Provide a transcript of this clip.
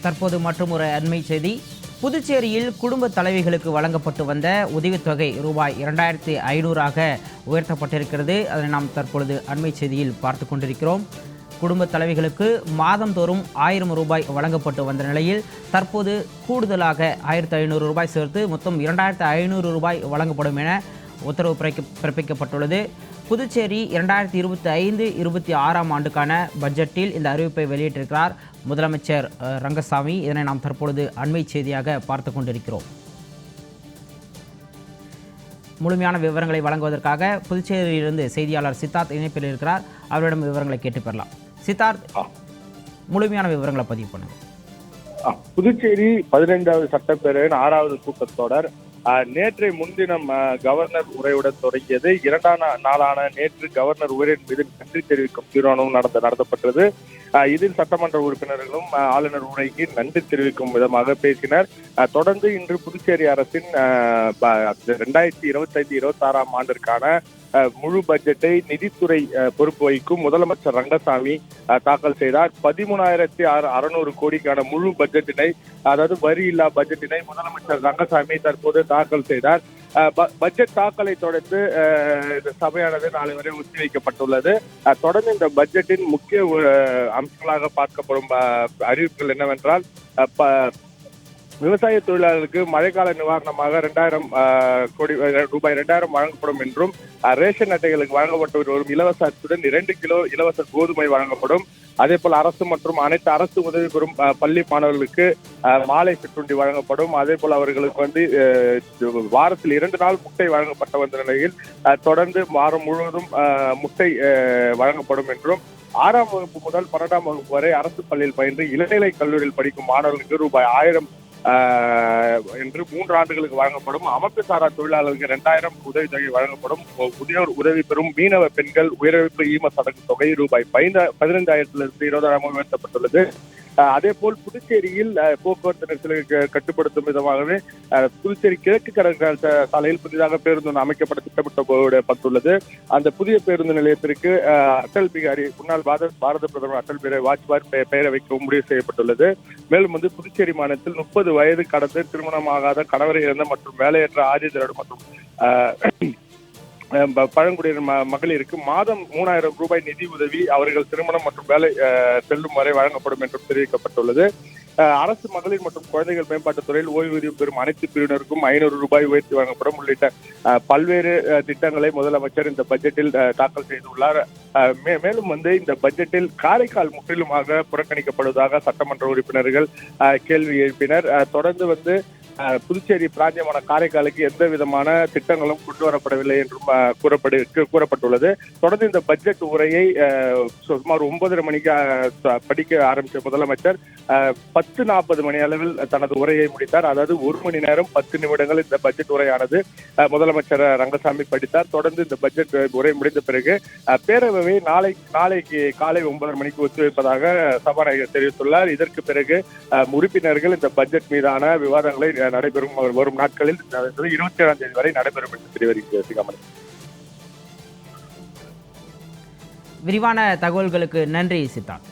தற்போது மற்றும் ஒரு அண்மை செய்தி. புதுச்சேரியில் குடும்ப தலைவிகளுக்கு வழங்கப்பட்டு வந்த உதவித்தொகை ரூபாய் 2500ஆக உயர்த்தப்பட்டிருக்கிறது. அதனை நாம் தற்பொழுது அண்மை செய்தியில் பார்த்து கொண்டிருக்கிறோம். குடும்ப தலைவிகளுக்கு மாதந்தோறும் 1000 ரூபாய் வழங்கப்பட்டு வந்த நிலையில் தற்போது கூடுதலாக 1500 ரூபாய் சேர்த்து மொத்தம் 2500 ரூபாய் வழங்கப்படும் என உத்தரவு பிறப்பிக்கப்பட்டுள்ளது. புதுச்சேரி 2025-26 ஆண்டுக்கான பட்ஜெட்டில் இந்த அறிவிப்பை வெளியிட்டிருக்கிறார் முதலமைச்சர் ரங்கசாமி. இதனை நாம் தற்பொழுது அண்மை செய்தியாக பார்த்து கொண்டிருக்கிறோம். முழுமையான விவரங்களை வழங்குவதற்காக புதுச்சேரியிலிருந்து செய்தியாளர் சித்தார்த் இணைப்பில் இருக்கிறார். அவரிடம் விவரங்களை கேட்டு பெறலாம். சித்தார்த், முழுமையான விவரங்களை பதிவு பண்ணுங்க. புதுச்சேரி 15வது சட்டப்பேரவையின் 6வது கூட்டத்தொடர் நேற்றைய முன்தினம் கவர்னர் உரையுடன் தொடங்கியது. 2ஆம் நாளான நேற்று கவர்னர் உரையின் மீது நன்றி தெரிவிக்கும் தீர்மானம் நடத்தப்பட்டது. இதில் சட்டமன்ற உறுப்பினர்களும் ஆளுநர் உரைக்கு நன்றி தெரிவிக்கும் விதமாக பேசினர். தொடர்ந்து இன்று புதுச்சேரி அரசின் 2025-26 ஆண்டிற்கான முழு பட்ஜெட்டை நிதித்துறை பொறுப்பு வகிக்கும் முதலமைச்சர் ரங்கசாமி தாக்கல் செய்தார். 13,600 கோடிக்கான முழு பட்ஜெட்டினை, அதாவது வரி இல்லா பட்ஜெட்டினை முதலமைச்சர் ரங்கசாமி தற்போது தாக்கல் செய்தார். பட்ஜெட் தாக்கலை தொடர்ந்து சபையானது நாளை வரை ஒத்திவைக்கப்பட்டுள்ளது. தொடர்ந்து இந்த பட்ஜெட்டின் முக்கிய அம்சங்களாக பார்க்கப்படும் அறிவிப்புகள் என்னவென்றால், விவசாய தொழிலாளர்களுக்கு மழைக்கால நிவாரணமாக 2000 கோடி ரூபாய் 2000 வழங்கப்படும் என்றும், ரேஷன் அட்டைகளுக்கு வழங்கப்பட்டு வரும் இலவச அரிசியுடன் 2 கிலோ இலவச கோதுமை வழங்கப்படும். அதே போல் அரசு மற்றும் அனைத்து அரசு உதவி பெறும் பள்ளி மாணவர்களுக்கு மாலை சிற்றுண்டி வழங்கப்படும். அதே போல் அவர்களுக்கு வாரத்தில் 2 நாள் முட்டை வழங்கப்பட்ட வந்த நிலையில் தொடர்ந்து வாரம் முழுவதும் முட்டை வழங்கப்படும் என்றும், 6ஆம் வகுப்பு முதல் 12ஆம் வகுப்பு வரை அரசு பள்ளியில் பயின்று இளநிலை கல்லூரியில் படிக்கும் மாணவர்களுக்கு ரூபாய் 1000 என்று 3 ஆண்டுகளுக்கு வழங்கப்படும். அமைப்பு சாரா தொழிலாளர்களுக்கு 2000 உதவித்தொகை வழங்கப்படும். முதியோர் உதவி பெறும் மீனவ பெண்கள் உயர்விப்பு ஈம சடங்கு தொகை ரூபாய் 15,000 20,000 உயர்த்தப்பட்டுள்ளது. அதே போல் புதுச்சேரியில் போக்குவரத்து நெரிசலை கட்டுப்படுத்தும் விதமாகவே புதுச்சேரி கிழக்கு கடற்கரை சாலையில் புதிதாக பேருந்து அமைக்கப்பட திட்டமிடப்பட்டுள்ளது. அந்த புதிய பேருந்து நிலையத்திற்கு அடல் பிகாரி முன்னாள் பாரத பிரதமர் அடல் பிகாரி வாஜ்பாய் பெயரை வைக்கவும் முடிவு செய்யப்பட்டுள்ளது. மேலும் புதுச்சேரி மாநிலத்தில் 30 வயது கடந்து திருமணமாகாத, கணவரை இழந்த மற்றும் வேலையற்ற ஆதிதிராவிடர் மற்றும் பழங்குடியினர் மகளிருக்கு மாதம் 3000 ரூபாய் நிதி உதவி அவர்கள் திருமணம் மற்றும் வேலை செல்லும் வரை வழங்கப்படும் என்றும் தெரிவிக்கப்பட்டுள்ளது. அரசு மகளிர் மற்றும் குழந்தைகள் மேம்பாட்டுத் துறையில் ஓய்வூதியம் பெறும் அனைத்து பிரிவினருக்கும் 500 ரூபாய் உயர்த்தி வழங்கப்படும் உள்ளிட்ட பல்வேறு திட்டங்களை முதலமைச்சர் இந்த பட்ஜெட்டில் தாக்கல் செய்துள்ளார். மேலும் இந்த பட்ஜெட்டில் காரைக்கால் முற்றிலுமாக புறக்கணிக்கப்படுவதாக சட்டமன்ற உறுப்பினர்கள் கேள்வி எழுப்பினர். தொடர்ந்து புதுச்சேரி பிராந்தியமான காரைக்காலுக்கு எந்த விதமான திட்டங்களும் கொண்டு வரப்படவில்லை என்றும் கூறப்பட்டுள்ளது. தொடர்ந்து இந்த பட்ஜெட் உரையை சுமார் 9:30 மணிக்கு படிக்க ஆரம்பித்த முதலமைச்சர் 10:40 மணி அளவில் தனது உரையை முடித்தார். அதாவது 1 மணி நேரம் 10 நிமிடங்கள் இந்த பட்ஜெட் உரையானது முதலமைச்சர் ரங்கசாமி படித்தார். தொடர்ந்து இந்த பட்ஜெட் உரை முடிந்த பிறகு பேரவையை நாளைக்கு காலை 9:30 மணிக்கு ஒத்திவைப்பதாக சபாநாயகர் தெரிவித்துள்ளார். இதற்கு பிறகு உறுப்பினர்கள் இந்த பட்ஜெட் மீதான விவாதங்களை நடைபெறும் வரும் நாட்களில் 27ஆம் தேதி வரை நடைபெறும் என்று தெரிவிக்கிறது. விரிவான தகவல்களுக்கு நன்றி சித்தார்த்.